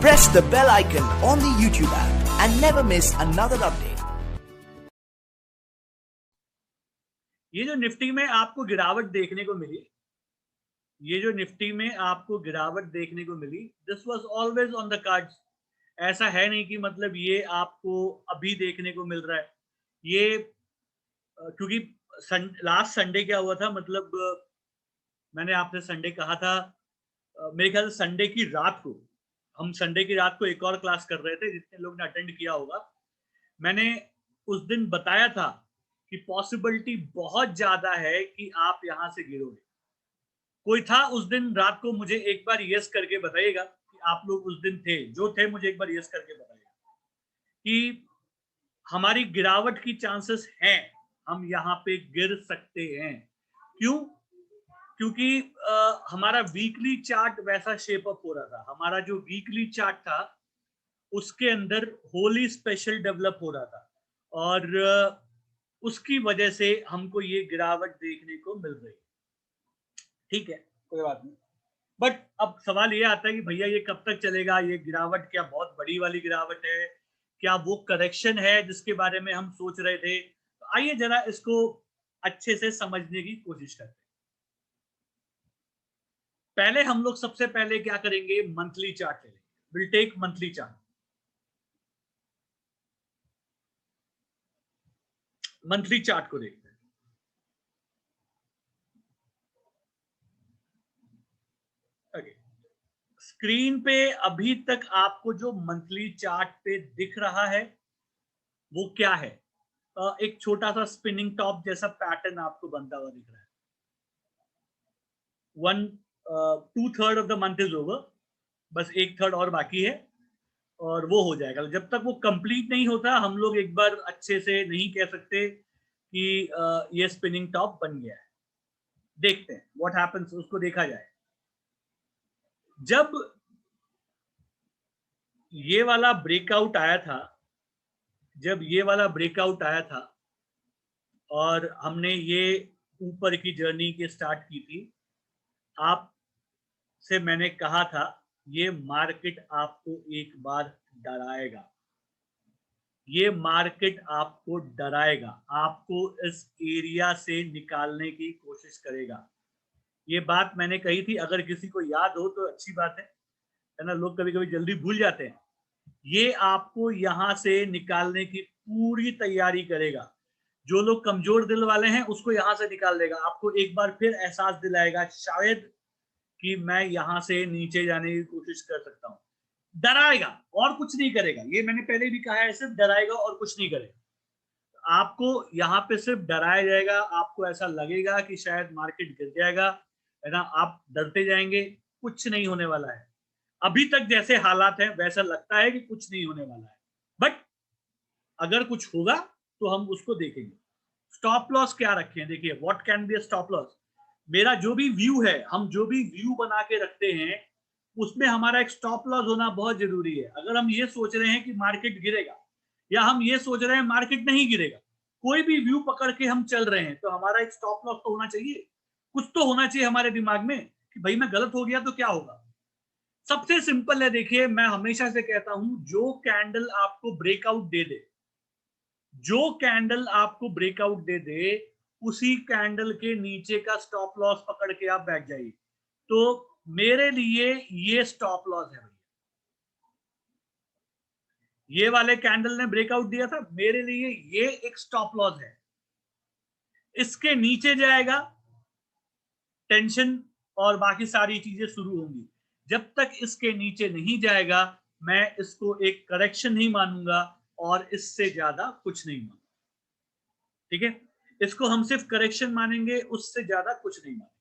Press the bell icon on the YouTube app and never miss another update. ये जो Nifty में आपको गिरावट देखने को मिली, this was always on the cards. ऐसा है नहीं कि मतलब ये आपको अभी देखने को मिल रहा है. ये क्योंकि लास्ट संडे क्या हुआ था, मतलब मैंने आपसे संडे कहा था, मेरे ख्याल से संडे की रात को एक और क्लास कर रहे थे. जितने लोग ने अटेंड किया होगा, मैंने उस दिन बताया था कि पॉसिबिलिटी बहुत ज्यादा है कि आप यहां से गिरोगे. कोई था उस दिन रात को, मुझे एक बार यस करके बताइएगा कि आप लोग उस दिन थे, जो थे मुझे एक बार यस करके बताइएगा कि हमारी गिरावट की चांसेस हैं, हम यहाँ पे गिर सकते हैं. क्यों? क्योंकि हमारा वीकली चार्ट वैसा शेप अप हो रहा था. हमारा जो वीकली चार्ट था उसके अंदर होली स्पेशल डेवलप हो रहा था, और उसकी वजह से हमको ये गिरावट देखने को मिल रही है. ठीक है, कोई बात नहीं. बट अब सवाल ये आता है कि भैया ये कब तक चलेगा? ये गिरावट क्या बहुत बड़ी वाली गिरावट है? क्या वो करेक्शन है जिसके बारे में हम सोच रहे थे? तो आइए जरा इसको अच्छे से समझने की कोशिश करते हैं. पहले हम लोग सबसे पहले क्या करेंगे, मंथली चार्ट लेंगे. Will take monthly chart. Monthly chart को देखते हैं. ओके, स्क्रीन पे अभी तक आपको जो मंथली चार्ट पे दिख रहा है वो क्या है? एक छोटा सा स्पिनिंग टॉप जैसा पैटर्न आपको बनता हुआ दिख रहा है. 2/3 of the month is over. बस 1/3 और बाकी है और वो हो जाएगा. जब तक वो कंप्लीट नहीं होता, हम लोग एक बार अच्छे से नहीं कह सकते कि ये स्पिनिंग टॉप बन गया है. देखते हैं व्हाट हैपेंस, उसको देखा जाए. जब ये वाला ब्रेकआउट आया था, और हमने ये ऊपर की जर्नी के स्टार्ट की थी, आप से मैंने कहा था ये मार्केट आपको एक बार डराएगा. आपको इस एरिया से निकालने की कोशिश करेगा. ये बात मैंने कही थी. अगर किसी को याद हो तो अच्छी बात है ना. लोग कभी कभी जल्दी भूल जाते हैं. ये आपको यहां से निकालने की पूरी तैयारी करेगा. जो लोग कमजोर दिल वाले हैं उसको यहां से निकाल देगा. आपको एक बार फिर एहसास दिलाएगा शायद कि मैं यहां से नीचे जाने की कोशिश कर सकता हूं. डराएगा और कुछ नहीं करेगा. ये मैंने पहले भी कहा है, सिर्फ डराएगा और कुछ नहीं करेगा. आपको यहाँ पे सिर्फ डराया जाएगा. आपको ऐसा लगेगा कि शायद मार्केट गिर जाएगा, है ना. आप डरते जाएंगे. कुछ नहीं होने वाला है. अभी तक जैसे हालात हैं वैसा लगता है कि कुछ नहीं होने वाला है, बट अगर कुछ होगा तो हम उसको देखेंगे. स्टॉप लॉस क्या रखें? देखिए, what can be a stop loss. मेरा जो भी व्यू है, हम जो भी व्यू बना के रखते हैं, उसमें हमारा एक स्टॉप लॉस होना बहुत जरूरी है. अगर हम ये सोच रहे हैं कि मार्केट गिरेगा, या हम ये सोच रहे हैं मार्केट नहीं गिरेगा, कोई भी व्यू पकड़ के हम चल रहे हैं, तो हमारा एक स्टॉप लॉस तो होना चाहिए. कुछ तो होना चाहिए हमारे दिमाग में कि भाई मैं गलत हो गया तो क्या होगा. सबसे सिंपल है. देखिए, मैं हमेशा से कहता हूं, जो कैंडल आपको ब्रेकआउट दे दे, उसी कैंडल के नीचे का स्टॉप लॉस पकड़ के आप बैठ जाइए. तो मेरे लिए ये स्टॉप लॉस है. ये वाले कैंडल ने ब्रेकआउट दिया था, मेरे लिए ये एक स्टॉप लॉस है. इसके नीचे जाएगा, टेंशन और बाकी सारी चीजें शुरू होंगी. जब तक इसके नीचे नहीं जाएगा, मैं इसको एक करेक्शन ही मानूंगा और इससे ज्यादा कुछ नहीं मानूंगा. ठीक है, इसको हम सिर्फ करेक्शन मानेंगे, उससे ज्यादा कुछ नहीं मानेंगे.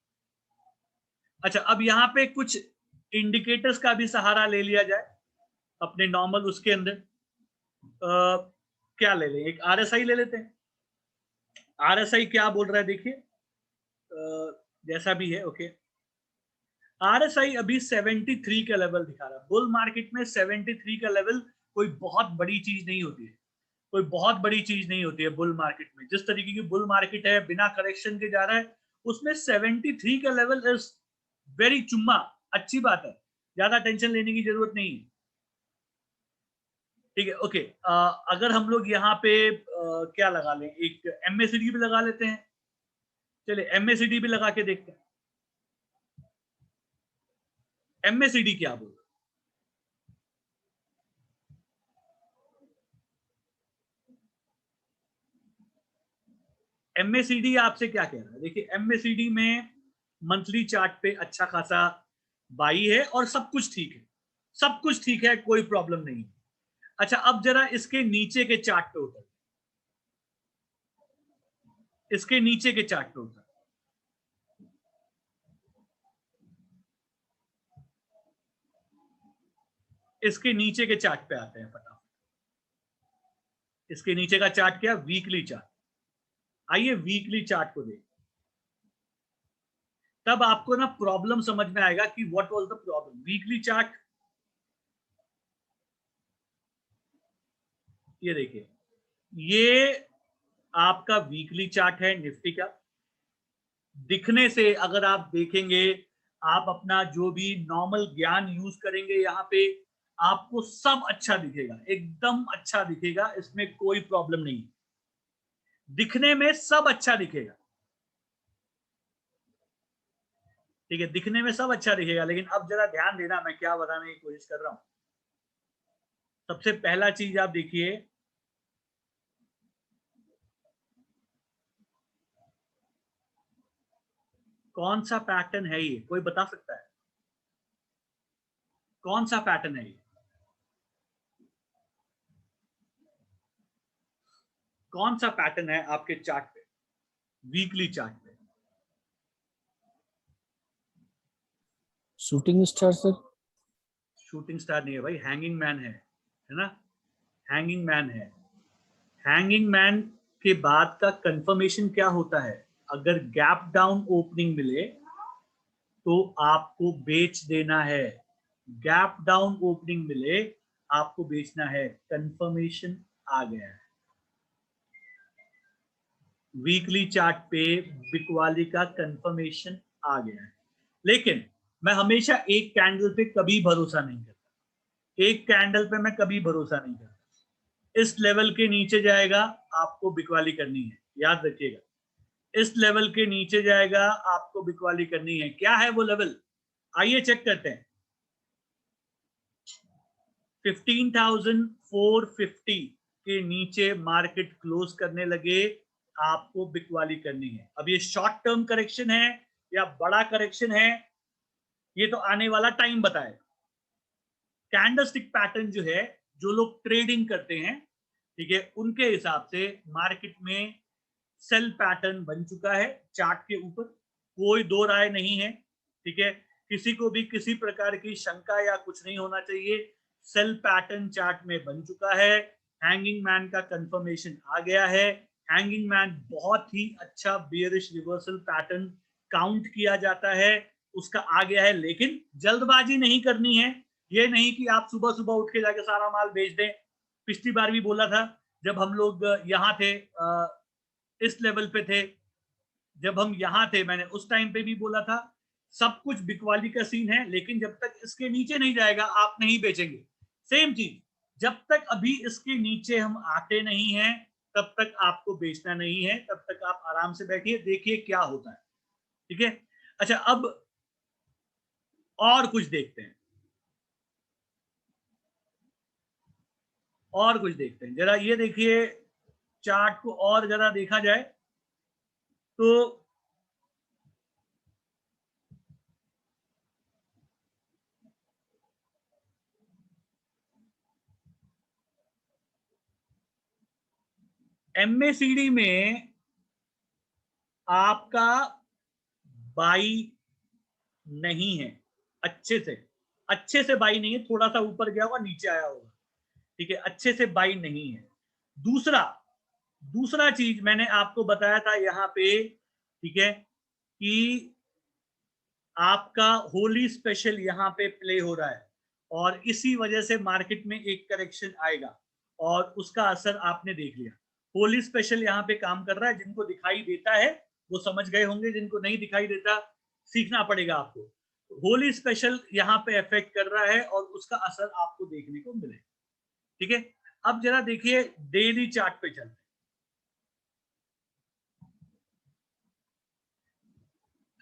अच्छा, अब यहाँ पे कुछ इंडिकेटर्स का भी सहारा ले लिया जाए अपने नॉर्मल उसके अंदर. क्या ले लें? एक आरएसआई ले लेते हैं. आरएसआई क्या बोल रहा है देखिए, जैसा भी है. ओके, आरएसआई अभी 73 का लेवल दिखा रहा है. बुल मार्केट में 73 का लेवल कोई बहुत बड़ी चीज नहीं होती है. बुल मार्केट में जिस तरीके की बुल मार्केट है, बिना करेक्शन के जा रहा है, उसमें 73 का लेवल इज वेरी चुम्मा. अच्छी बात है, ज्यादा टेंशन लेने की जरूरत नहीं है. ठीक है, ओके। अगर हम लोग यहाँ पे क्या लगा लें, एक MACD भी लगा लेते हैं। चलिए MACD भी लगा के देखते हैं। MACD क्या बोल, MACD आपसे क्या कह रहा है? देखिए MACD में मंथली चार्ट पे अच्छा खासा बाई है और सब कुछ ठीक है, सब कुछ ठीक है, कोई प्रॉब्लम नहीं है। अच्छा, अब जरा इसके नीचे के चार्ट पे उतर, इसके नीचे के चार्ट पे उतर, इसके नीचे के चार्ट पे आते हैं फटाफट। इसके नीचे का चार्ट क्या? Weekly chart. आइए वीकली चार्ट को देख, तब आपको ना प्रॉब्लम समझ में आएगा कि what was the problem. Weekly chart, ये देखिए, ये आपका वीकली चार्ट है निफ्टी का। दिखने से अगर आप देखेंगे, आप अपना जो भी नॉर्मल ज्ञान यूज करेंगे यहाँ पे, आपको सब अच्छा दिखेगा, एकदम अच्छा दिखेगा, इसमें कोई प्रॉब्लम नहीं। दिखने में सब अच्छा दिखेगा, ठीक है, दिखने में सब अच्छा दिखेगा। लेकिन अब जरा ध्यान देना, मैं क्या बताने की कोशिश कर रहा हूं। सबसे पहला चीज आप देखिए, कौन सा पैटर्न है ये, कोई बता सकता है कौन सा पैटर्न है ये? कौन सा पैटर्न है आपके चार्ट पे, वीकली चार्ट पे? Shooting star sir. Shooting star नहीं है भाई, हैंगिंग मैन है ना? हैंगिंग मैन है। हैंगिंग मैन के बाद का कंफर्मेशन क्या होता है? अगर गैप डाउन ओपनिंग मिले तो आपको बेच देना है। गैप डाउन ओपनिंग मिले, आपको बेचना है। कंफर्मेशन आ गया है। वीकली चार्ट पे बिकवाली का कंफर्मेशन आ गया है। लेकिन मैं हमेशा एक कैंडल पे कभी भरोसा नहीं करता, एक कैंडल पे मैं कभी भरोसा नहीं करता। इस लेवल के नीचे जाएगा, आपको बिकवाली करनी है, याद रखिएगा। इस लेवल के नीचे जाएगा, आपको बिकवाली करनी है। क्या है वो लेवल? आइए चेक करते हैं। 15,450 के नीचे मार्केट क्लोज करने लगे, आपको बिकवाली करनी है। अब ये शॉर्ट टर्म करेक्शन है या बड़ा करेक्शन है, ये तो आने वाला टाइम बताएगा। कैंडलस्टिक पैटर्न जो है, जो लोग ट्रेडिंग करते हैं, ठीक है, उनके हिसाब से मार्केट में सेल पैटर्न बन चुका है चार्ट के ऊपर, कोई दो राय नहीं है, ठीक है। किसी को भी किसी प्रकार की शंका या कुछ नहीं होना चाहिए। सेल पैटर्न चार्ट में बन चुका है। हैंगिंग मैन का कंफर्मेशन आ गया है। हैंगिंग मैन बहुत ही अच्छा बियरिश रिवर्सल पैटर्न काउंट किया जाता है, उसका आ गया है। लेकिन जल्दबाजी नहीं करनी है। ये नहीं कि आप सुबह सुबह उठ के जाके सारा माल बेच दें। पिछली बार भी बोला था, जब हम लोग यहाँ थे, इस लेवल पे थे, जब हम यहाँ थे, मैंने उस टाइम पे भी बोला था सब कुछ बिकवाली का सीन है, लेकिन जब तक इसके नीचे नहीं जाएगा आप नहीं बेचेंगे। सेम चीज, जब तक अभी इसके नीचे हम आते नहीं हैं, तब तक आपको बेचना नहीं है। तब तक आप आराम से बैठिए, देखिए क्या होता है, ठीक है। अच्छा, अब और कुछ देखते हैं, और कुछ देखते हैं। जरा ये देखिए, चार्ट को और जरा देखा जाए तो MACD में आपका बाई नहीं है, अच्छे से बाई नहीं है। थोड़ा सा ऊपर गया होगा, नीचे आया होगा, ठीक है, अच्छे से बाई नहीं है। दूसरा चीज मैंने आपको बताया था यहाँ पे, ठीक है, कि आपका होली स्पेशल यहाँ पे प्ले हो रहा है और इसी वजह से मार्केट में एक करेक्शन आएगा और उसका असर आपने देख लिया। होली स्पेशल यहाँ पे काम कर रहा है। जिनको दिखाई देता है वो समझ गए होंगे, जिनको नहीं दिखाई देता सीखना पड़ेगा आपको। होली स्पेशल यहाँ पे इफेक्ट कर रहा है और उसका असर आपको देखने को मिले, ठीक है। अब जरा देखिए डेली चार्ट पे चलते हैं।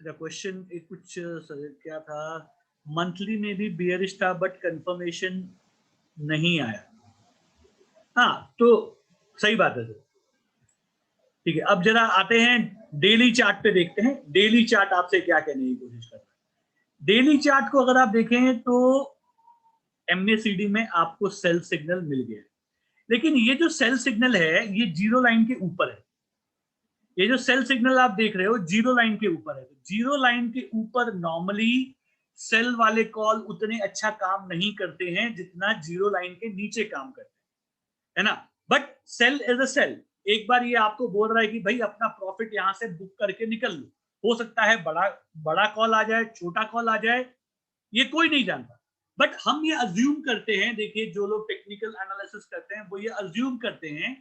क्वेश्चन एक कुछ क्या था, मंथली में भी बियरिश था बट कंफर्मेशन नहीं आया। हाँ तो सही बात है सर, ठीक है। अब जरा आते हैं डेली चार्ट पे, देखते हैं डेली चार्ट आपसे क्या कहने की कोशिश कर रहा है। डेली चार्ट को अगर आप देखें तो MACD में आपको सेल सिग्नल मिल गया, लेकिन ये जो सेल सिग्नल है ये जीरो लाइन के ऊपर है। ये जो सेल सिग्नल आप देख रहे हो जीरो लाइन के ऊपर है। जीरो लाइन के ऊपर नॉर्मली सेल वाले कॉल उतने अच्छा काम नहीं करते हैं जितना जीरो लाइन के नीचे काम करते हैं, है ना। But sell is a sell, एक बार ये आपको बोल रहा है कि भाई अपना प्रॉफिट यहां से बुक करके निकल लो। हो सकता है बड़ा बड़ा कॉल आ जाए, छोटा कॉल आ जाए, ये कोई नहीं जानता। बट हम ये अज्यूम करते हैं, देखिए जो लोग टेक्निकल एनालिसिस करते हैं वो ये अज्यूम करते हैं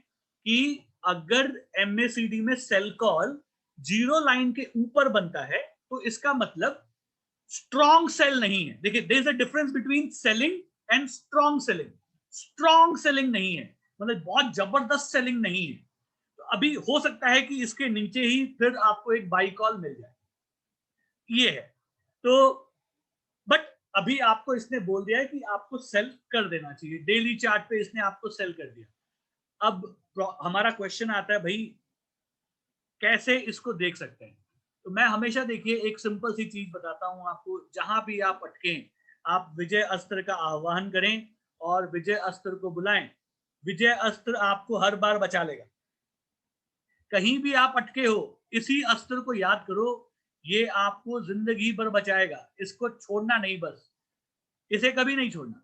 कि अगर MACD में सेल कॉल जीरो लाइन के ऊपर बनता है तो इसका मतलब स्ट्रॉन्ग सेल नहीं है। देखिए there is a difference between selling and strong selling. Strong selling नहीं है मतलब बहुत जबरदस्त सेलिंग नहीं है। तो अभी हो सकता है कि इसके नीचे ही फिर आपको एक बाई कॉल मिल जाए, ये है। तो बट अभी आपको इसने बोल दिया है कि आपको सेल कर देना चाहिए, डेली चार्ट पे इसने आपको सेल कर दिया। अब हमारा क्वेश्चन आता है भाई कैसे इसको देख सकते हैं। तो मैं हमेशा देखिए एक सिंपल सी चीज बताता हूं आपको, जहां भी आप अटकें आप विजय अस्त्र का आह्वान करें और विजय अस्त्र को बुलाएं। विजय अस्त्र आपको हर बार बचा लेगा। कहीं भी आप अटके हो इसी अस्त्र को याद करो, ये आपको जिंदगी भर बचाएगा। इसको छोड़ना नहीं, बस इसे कभी नहीं छोड़ना।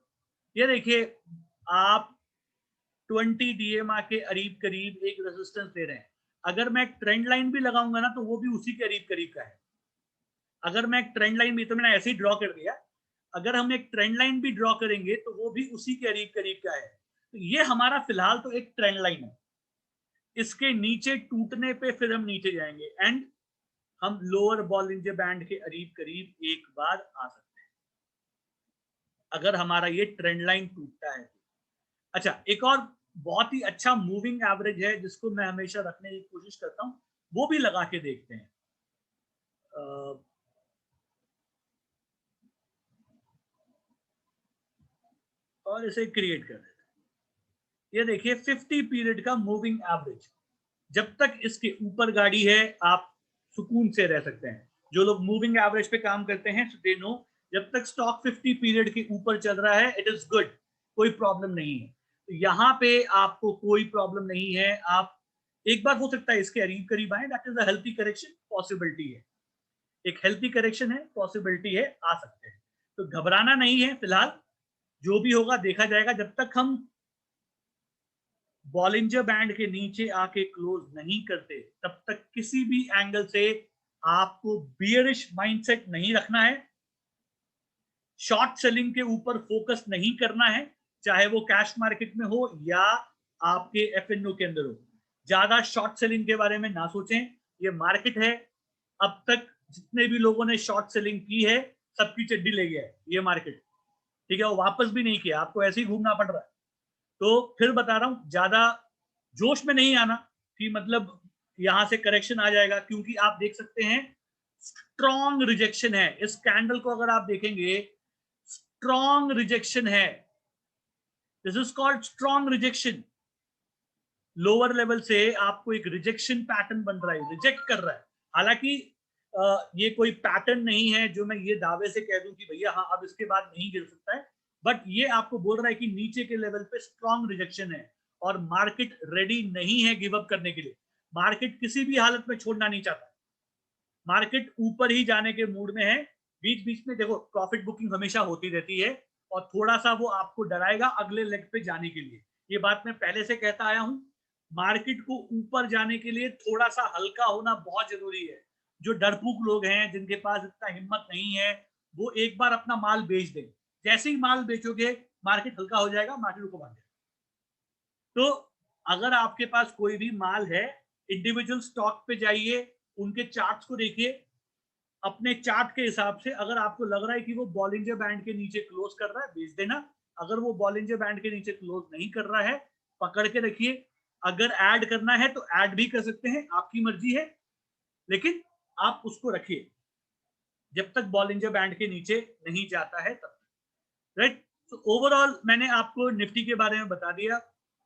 ये देखिए आप 20 DMA के करीब करीब एक रेजिस्टेंस दे रहे हैं। अगर मैं एक ट्रेंड लाइन भी लगाऊंगा ना तो वो भी उसी के करीब करीब का है। अगर मैं एक ट्रेंड लाइन भी, तो मैंने ऐसे ही ड्रॉ कर दिया, अगर हम एक ट्रेंड लाइन भी ड्रॉ करेंगे तो वो भी उसी के करीब करीब का है। तो ये हमारा फिलहाल तो एक ट्रेंड लाइन है, इसके नीचे टूटने पे फिर हम नीचे जाएंगे एंड हम लोअर बॉलिंजर बैंड के करीब करीब एक बार आ सकते हैं अगर हमारा ये ट्रेंड लाइन टूटता है। अच्छा एक और बहुत ही अच्छा मूविंग एवरेज है जिसको मैं हमेशा रखने की कोशिश करता हूं, वो भी लगा के देखते हैं। और इसे क्रिएट कर देते हैं। ये देखिए 50 पीरियड का मूविंग एवरेज, जब तक इसके ऊपर गाड़ी है आप सुकून से रह सकते हैं। जो लोग मूविंग एवरेज पे काम करते हैं दे नो, जब तक स्टॉक 50 पीरियड के ऊपर चल रहा है इट इज गुड, कोई प्रॉब्लम नहीं है। तो यहाँ पे आपको कोई प्रॉब्लम नहीं है। आप एक बार हो सकता है इसके करीब करीब आए, that is a healthy correction, possibility है, एक हेल्थी करेक्शन है, पॉसिबिलिटी है, आ सकते हैं। तो घबराना नहीं है फिलहाल, जो भी होगा देखा जाएगा। जब तक हम बॉलिंजर बैंड के नीचे आके क्लोज नहीं करते तब तक किसी भी एंगल से आपको बियरिश माइंडसेट नहीं रखना है, शॉर्ट सेलिंग के ऊपर फोकस नहीं करना है, चाहे वो कैश मार्केट में हो या आपके FNO के अंदर हो। ज्यादा शॉर्ट सेलिंग के बारे में ना सोचें, ये मार्केट है। अब तक जितने भी लोगों ने शॉर्ट सेलिंग की है सबकी चड्डी ले गया है ये मार्केट, ठीक है। वो वापस भी नहीं किया, आपको ऐसे ही घूमना पड़ रहा है। तो फिर बता रहा हूं ज्यादा जोश में नहीं आना कि मतलब यहां से करेक्शन आ जाएगा, क्योंकि आप देख सकते हैं स्ट्रॉन्ग रिजेक्शन है। इस कैंडल को अगर आप देखेंगे स्ट्रॉन्ग रिजेक्शन है, this is called strong rejection. Lower level से आपको एक रिजेक्शन पैटर्न बन रहा है, रिजेक्ट कर रहा है। हालांकि ये कोई पैटर्न नहीं है जो मैं ये दावे से कह दूं कि भैया हाँ अब इसके बाद नहीं गिर सकता है, बट ये आपको बोल रहा है कि नीचे के लेवल पे स्ट्रॉन्ग रिजेक्शन है और मार्केट रेडी नहीं है गिव अप करने के लिए। मार्केट किसी भी हालत में छोड़ना नहीं चाहता, मार्केट ऊपर ही जाने के मूड में है। बीच बीच में देखो प्रॉफिट बुकिंग हमेशा होती रहती है और थोड़ा सा वो आपको डराएगा अगले लेग पे जाने के लिए। ये बात मैं पहले से कहता आया हूं, मार्केट को ऊपर जाने के लिए थोड़ा सा हल्का होना बहुत जरूरी है। जो डरपूक लोग हैं जिनके पास इतना हिम्मत नहीं है वो एक बार अपना माल बेच दें, जैसे ही माल बेचोगे मार्केट हल्का हो जाएगा, मार्केट को भाग जाएगा। तो अगर आपके पास कोई भी माल है इंडिविजुअल स्टॉक पे जाइए, उनके चार्ट्स को देखिए, अपने चार्ट के हिसाब से अगर आपको लग रहा है कि वो बॉलिंजर बैंड के नीचे क्लोज कर रहा है बेच देना। अगर वो बॉलिंजर बैंड के नीचे क्लोज नहीं कर रहा है पकड़ के रखिए। अगर ऐड करना है तो ऐड भी कर सकते हैं, आपकी मर्जी है, लेकिन आप उसको रखिए जब तक बॉलिंजर बैंड के नीचे नहीं जाता है तब तक, राइट। तो ओवरऑल मैंने आपको निफ्टी के बारे में बता दिया।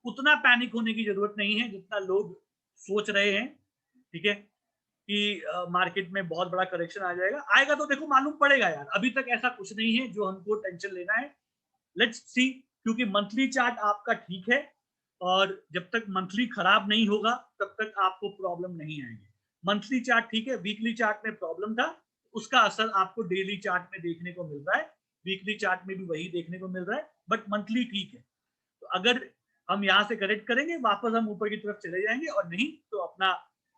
उतना पैनिक होने की जरूरत नहीं है जितना लोग सोच रहे हैं, ठीक है, कि मार्केट में बहुत बड़ा करेक्शन आ जाएगा। आएगा तो देखो मालूम पड़ेगा यार, अभी तक ऐसा कुछ नहीं है जो हमको टेंशन लेना है। लेट्स सी, क्योंकि मंथली चार्ट आपका ठीक है, और जब तक मंथली खराब नहीं होगा तब तक आपको प्रॉब्लम नहीं आएगी। मंथली चार्ट ठीक है, वीकली चार्ट में प्रॉब्लम था, उसका असर आपको डेली चार्ट में देखने को मिल रहा है, वीकली चार्ट में भी वही देखने को मिल रहा है, बट मंथली ठीक है। तो अगर हम यहाँ से करेक्ट करेंगे, वापस हम ऊपर की तरफ चले जाएंगे, और नहीं तो अपना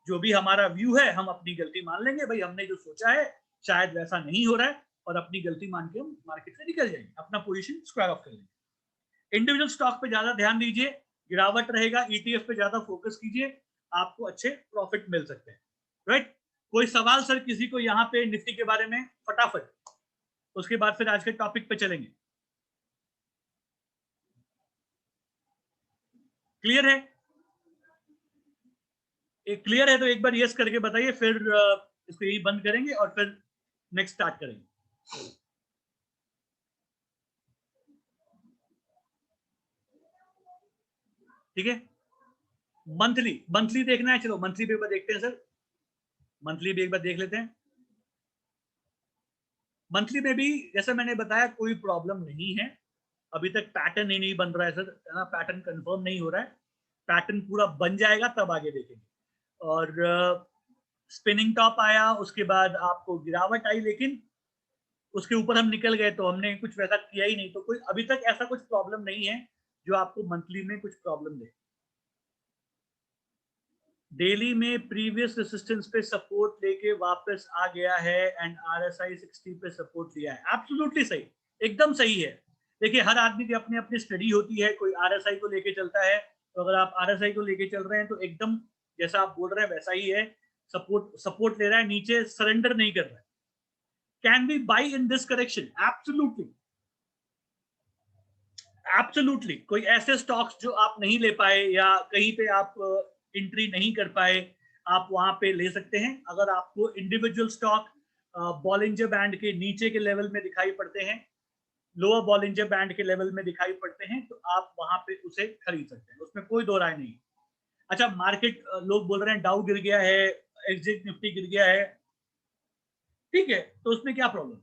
जो भी हमारा व्यू है हम अपनी गलती मान लेंगे, भाई हमने जो सोचा है शायद वैसा नहीं हो रहा है, और अपनी गलती मान के हम मार्केट से निकल जाएंगे, अपना पोजीशन स्क्वायर ऑफ कर लेंगे। इंडिविजुअल स्टॉक पे ज्यादा ध्यान दीजिए, गिरावट रहेगा, ईटीएफ पे ज्यादा फोकस कीजिए, आपको अच्छे प्रॉफिट मिल सकते हैं, राइट। कोई सवाल सर किसी को यहाँ पे निफ्टी के बारे में फटाफट, उसके बाद फिर आज के टॉपिक पे चलेंगे। क्लियर है? एक क्लियर है तो एक बार यस करके बताइए, फिर इसको यही बंद करेंगे और फिर नेक्स्ट स्टार्ट करेंगे। ठीक है, मंथली मंथली देखना है, चलो मंथली भी एक बार देखते हैं सर, मंथली भी एक बार देख लेते हैं। मंथली में भी जैसा मैंने बताया कोई प्रॉब्लम नहीं है, अभी तक पैटर्न ही नहीं बन रहा है सर, है ना, पैटर्न कंफर्म नहीं हो रहा है, पैटर्न पूरा बन जाएगा तब आगे देखेंगे। और स्पिनिंग टॉप आया, उसके बाद आपको गिरावट आई, लेकिन उसके ऊपर हम निकल गए, तो हमने कुछ वैसा किया ही नहीं, तो कोई अभी तक ऐसा कुछ प्रॉब्लम नहीं है जो आपको मंथली में कुछ प्रॉब्लम दे। डेली में प्रीवियस रेसिस्टेंस पे सपोर्ट लेके वापस आ गया है, एंड आरएसआई 60 पे सपोर्ट लिया है, एब्सोल्युटली सही, एकदम सही है। देखिए हर आदमी की अपनी अपनी स्टडी होती है, कोई आरएसआई को लेके चलता है, तो अगर आप आरएसआई को लेके चल रहे हैं तो एकदम जैसा आप बोल रहे हैं वैसा ही है, सपोर्ट सपोर्ट ले रहा है, नीचे सरेंडर नहीं कर रहा है। Can be by in this correction? Absolutely, absolutely. कोई ऐसे स्टॉक्स जो आप नहीं ले पाए या कहीं पे आप एंट्री नहीं कर पाए, आप वहां पे ले सकते हैं। अगर आपको इंडिविजुअल स्टॉक बॉलिंजर बैंड के नीचे के लेवल में दिखाई पड़ते हैं, लोअर बॉलिंजर बैंड के लेवल में दिखाई पड़ते हैं, तो आप वहां पे उसे खरीद सकते हैं, उसमें कोई दो राय नहीं। अच्छा, मार्केट लोग बोल रहे हैं डाउ गिर गया है, एग्जिट निफ्टी गिर गया है, ठीक है, तो उसमें क्या प्रॉब्लम?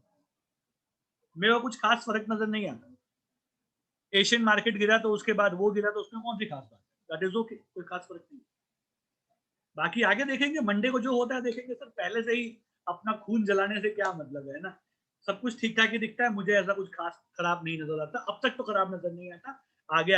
मेरे को कुछ खास फर्क नजर नहीं आता। एशियन मार्केट गिरा तो उसके बाद वो गिरा, तो उसमें कौन सी खास बात है? दैट इज ओके, कोई खास फर्क नहीं। बाकी आगे देखेंगे, मंडे को जो होता है देखेंगे सर, पहले से ही अपना खून जलाने से क्या मतलब है ना। सब कुछ ठीक ठाक ही दिखता है, मुझे ऐसा कुछ खास खराब नहीं नजर आता, अब तक तो खराब नजर नहीं आता, आगे